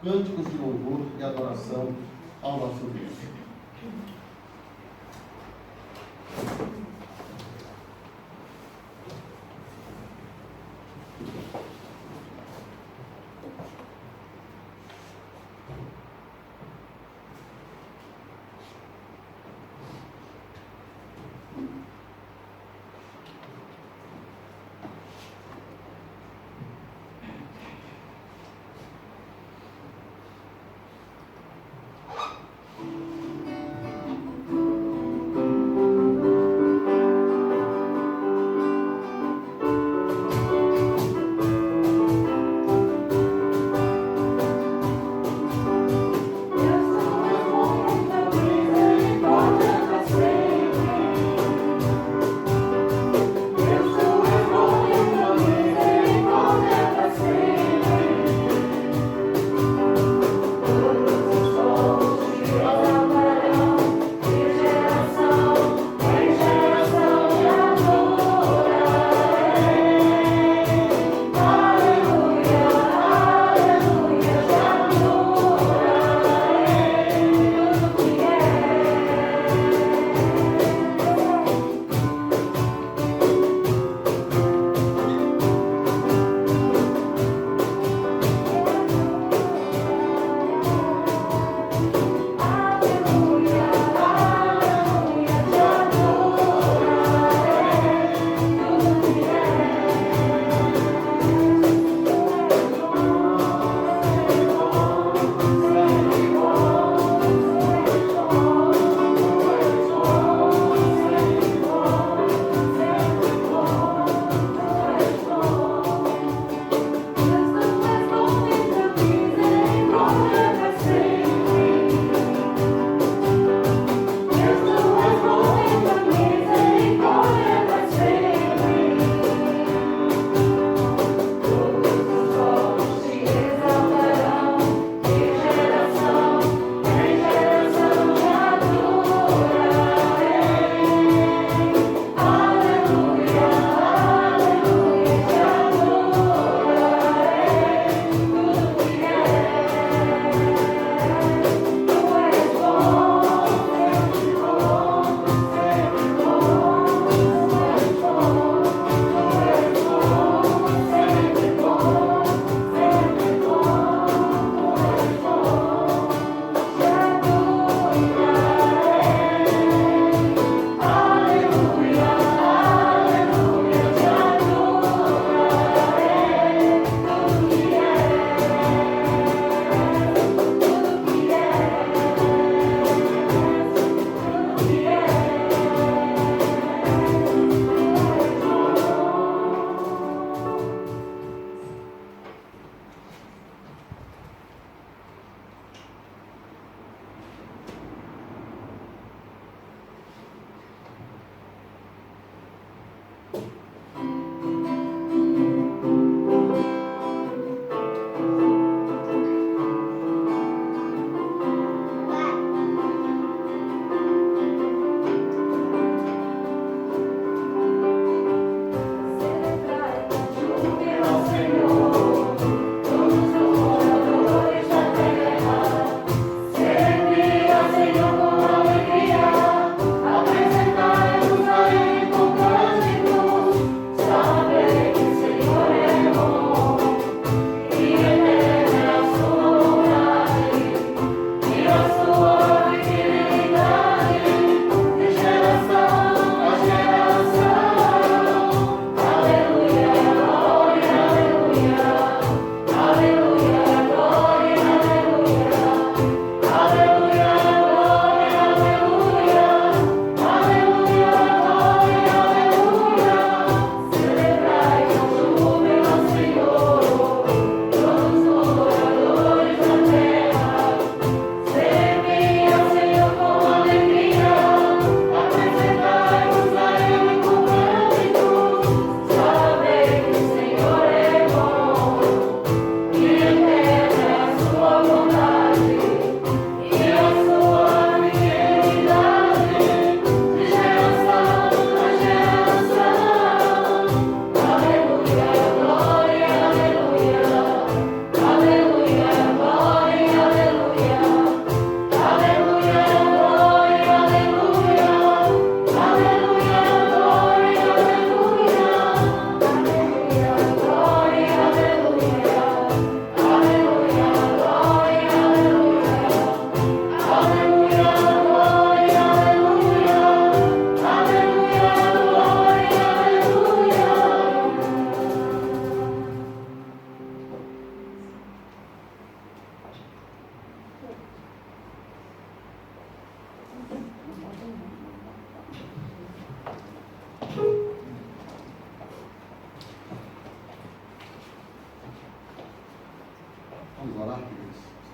cânticos de louvor e adoração ao nosso Deus.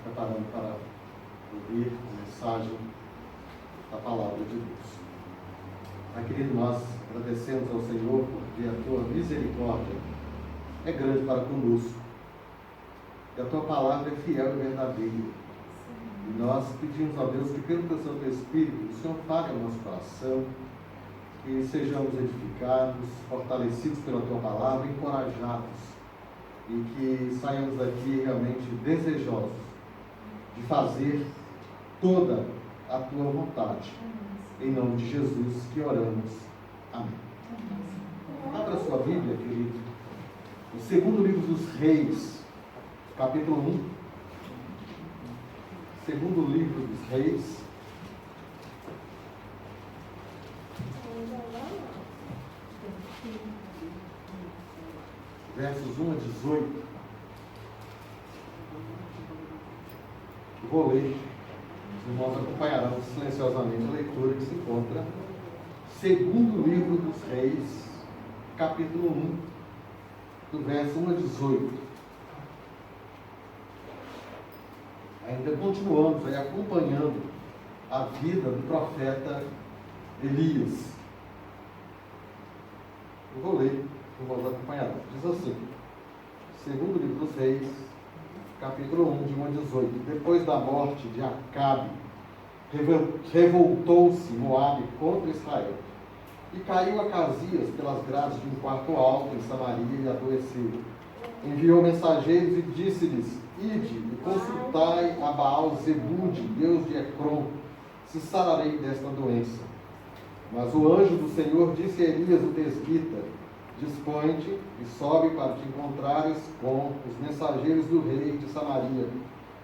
preparando para ouvir a mensagem da palavra de Deus. Pai querido, nós agradecemos ao Senhor porque a tua misericórdia é grande para conosco. E a tua palavra é fiel e verdadeira. E nós pedimos a Deus que pelo teu Santo Espírito, o Senhor fale ao nosso coração, que sejamos edificados, fortalecidos pela tua palavra, encorajados, e que saiamos daqui realmente desejosos de fazer toda a tua vontade. Em nome de Jesus que oramos. Amém. Abra sua Bíblia, querido, no segundo livro dos Reis, capítulo 1. Segundo livro dos Reis, versos 1 a 18. Vou ler. Os irmãos acompanharão silenciosamente a leitura que se encontra segundo livro dos Reis, capítulo 1, do verso 1 a 18. Ainda continuamos aí acompanhando a vida do profeta Elias. Eu vou ler, vamos acompanhar. Diz assim, segundo livro dos Reis, capítulo 1, de 1 a 18. Depois da morte de Acabe, revoltou-se Moabe contra Israel, e caiu Acasias pelas grades de um quarto alto em Samaria e adoeceu. Enviou mensageiros e disse-lhes: Ide e consultai a Baal-Zebude, deus de Ecrom, se sararei desta doença. Mas o anjo do Senhor disse a Elias, o tesbita: Dispõe-te e sobe para te encontrares com os mensageiros do rei de Samaria.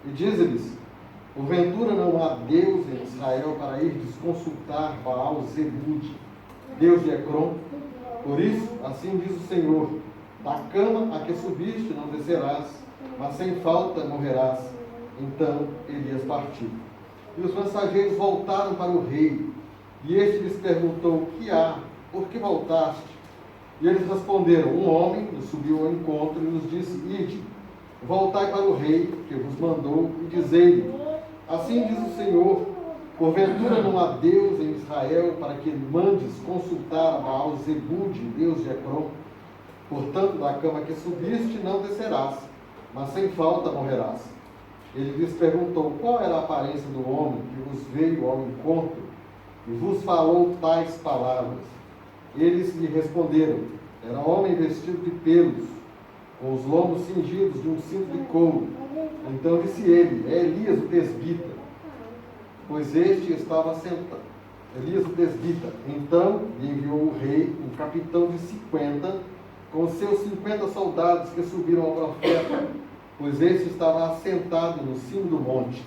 E diz-lhes: Porventura não há Deus em Israel para ir consultar Baal-Zebude, deus de Ecrom? Por isso, assim diz o Senhor: Da cama a que subiste não descerás, mas sem falta morrerás. Então Elias partiu. E os mensageiros voltaram para o rei, e este lhes perguntou: Que há? Por que voltaste? E eles responderam: Um homem nos subiu ao encontro e nos disse: Ide, voltai para o rei que vos mandou, e dizei-lhe: Assim diz o Senhor: Porventura não há Deus em Israel para que mandes consultar a Baal-Zebude, deus de Ecrom? Portanto, da cama que subiste não descerás, mas sem falta morrerás. Ele lhes perguntou: Qual era a aparência do homem que vos veio ao encontro e vos falou tais palavras? Eles lhe responderam: Era homem vestido de pelos, com os lombos cingidos de um cinto de couro. Então disse ele: É Elias o tesbita, pois este estava sentado. Elias o tesbita. Então lhe enviou o rei um capitão de 50, com os seus 50 soldados que subiram ao profeta, pois este estava assentado no cimo do monte.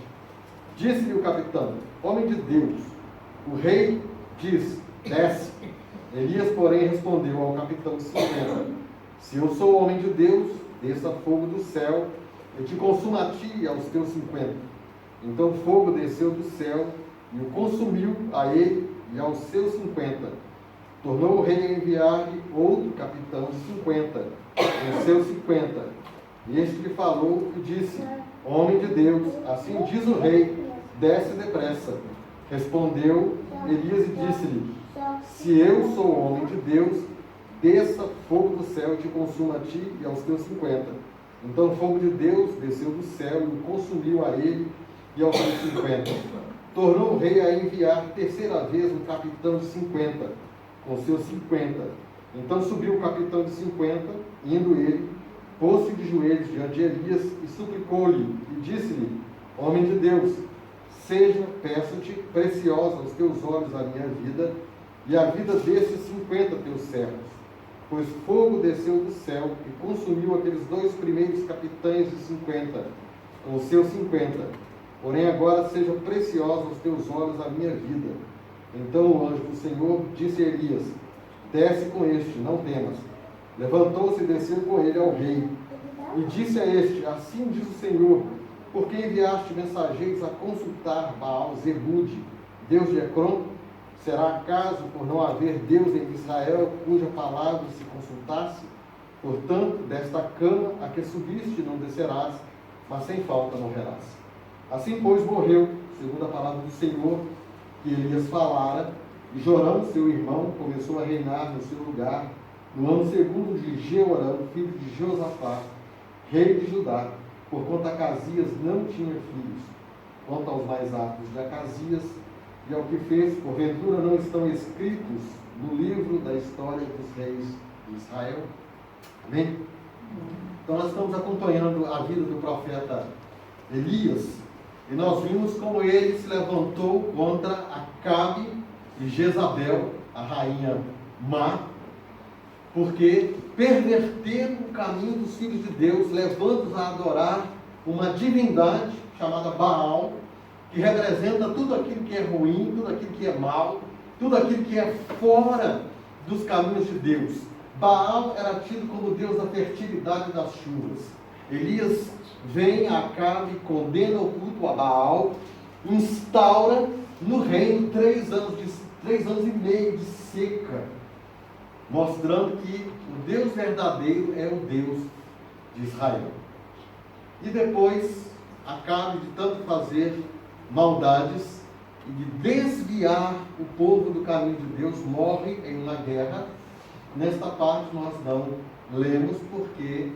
Disse-lhe o capitão: Homem de Deus, o rei diz: Desce. Elias, porém, respondeu ao capitão de 50: Se eu sou homem de Deus, desça fogo do céu e te consuma a ti e aos teus 50. Então fogo desceu do céu e o consumiu a ele e aos seus 50. Tornou o rei a enviar-lhe outro capitão de 50, com seus 50. E este lhe falou e disse: Homem de Deus, assim diz o rei, desce depressa. Respondeu Elias e disse-lhe: Se eu sou homem de Deus, desça fogo do céu e te consuma a ti e aos teus 50. Então fogo de Deus desceu do céu e o consumiu a ele e aos seus 50. Tornou o rei a enviar terceira vez um capitão de 50, com seus 50. Então subiu o capitão de 50, indo ele, pôs-se de joelhos diante de Elias e suplicou-lhe, e disse-lhe: Homem de Deus, seja, peço-te, preciosa aos teus olhos a minha vida, e a vida desses 50 teus servos. Pois fogo desceu do céu e consumiu aqueles dois primeiros capitães de 50, com os seus 50. Porém agora seja preciosa aos teus olhos a minha vida. Então o anjo do Senhor disse a Elias: Desce com este, não temas. Levantou-se e desceu com ele ao rei. E disse a este: Assim diz o Senhor: Por que enviaste mensageiros a consultar Baal-Zebude, deus de Ecrom? Será acaso por não haver Deus em Israel cuja palavra se consultasse? Portanto, desta cama a que subiste não descerás, mas sem falta morrerás. Assim, pois, morreu, segundo a palavra do Senhor, que Elias falara, e Jorão, seu irmão, começou a reinar no seu lugar, no ano segundo de Jeorão, filho de Josafá, rei de Judá, porquanto Acasias não tinha filhos. Quanto aos mais atos de Acasias e ao que fez, porventura não estão escritos no livro da história dos reis de Israel? Amém? Então nós estamos acompanhando a vida do profeta Elias, e nós vimos como ele se levantou contra Acabe e Jezabel, a rainha má, porque perverteram o caminho dos filhos de Deus, levando-os a adorar uma divindade chamada Baal, que representa tudo aquilo que é ruim, tudo aquilo que é mal, tudo aquilo que é fora dos caminhos de Deus. Baal era tido como Deus da fertilidade e das chuvas. Elias vem a Acabe, condena o culto a Baal, instaura no reino 3 anos e meio de seca, mostrando que o Deus verdadeiro é o Deus de Israel. E depois, Acabe, de tanto fazer maldades e de desviar o povo do caminho de Deus, morre em uma guerra. Nesta parte nós não lemos, porque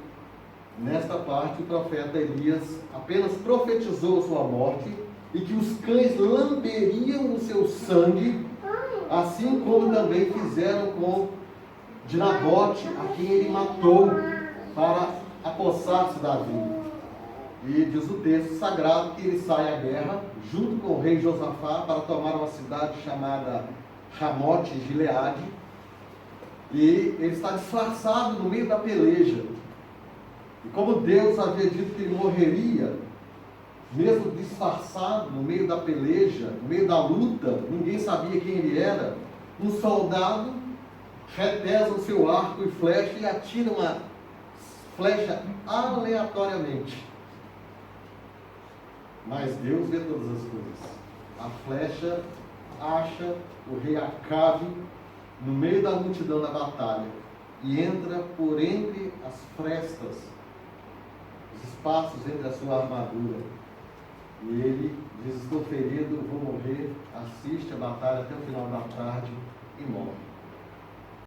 nesta parte o profeta Elias apenas profetizou sua morte e que os cães lamberiam o seu sangue, assim como também fizeram com de Nabote, a quem ele matou para apossar-se Davi. E diz o texto sagrado que ele sai à guerra junto com o rei Josafá para tomar uma cidade chamada Ramote Gileade, e ele está disfarçado no meio da peleja. E como Deus havia dito que ele morreria, mesmo disfarçado no meio da peleja, no meio da luta, ninguém sabia quem ele era, um soldado retesa o seu arco e flecha e atira uma flecha aleatoriamente. Mas Deus vê todas as coisas. A flecha acha o rei Acabe no meio da multidão da batalha e entra por entre as frestas, os espaços entre a sua armadura. E ele diz: estou ferido, vou morrer. Assiste a batalha até o final da tarde e morre.